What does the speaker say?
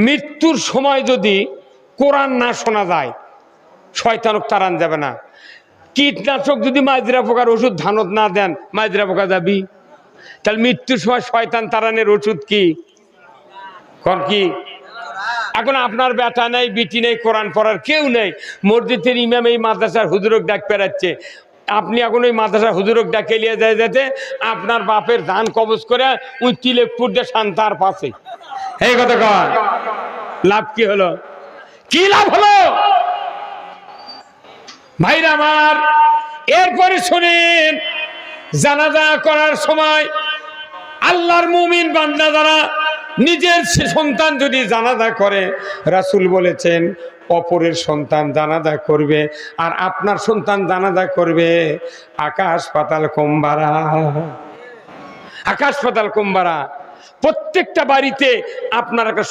মৃত্যুর সময় যদি কোরআন না শোনা যায় শয়তানক তাড়ান যাবে না। কীটনাশক যদি মাজরা পোকার ওষুধ ধানত না দেন মাজরা পোকা যাবি। তাহলে মৃত্যুর সময় শয়তান তাড়ানের ওষুধ কি? কোন কি? এখন আপনার বেটা নেই, বিটি নেই, কোরআন পড়ার কেউ নেই, মসজিদের ইমাম এই মাদ্রাসার হুজুরক ডাক পেরাচ্ছে, আপনি এখন ওই মাদ্রাসার হুজুরক ডাকে নিয়ে যায় যেতে আপনার বাপের ধান কবজ করে ওই তিলেকপুর দিয়ে শান্তার পাশে, এই কথা কয় লাভ কি হলো? কি লাভ হলো ভাইরা আমার? এরপরে শুনেন, জানাজা করার সময় আল্লাহর মুমিন বান্দা যারা নিজের সন্তান যদি জানাজা করে, রাসূল বলেছেন অপরের সন্তান জানাজা করবে আর আপনার সন্তান জানাজা করবে, আকাশ পাতাল কম্বারা, আকাশ পাতাল কম্বারা। প্রত্যেকটা বাড়িতে আপনার একটা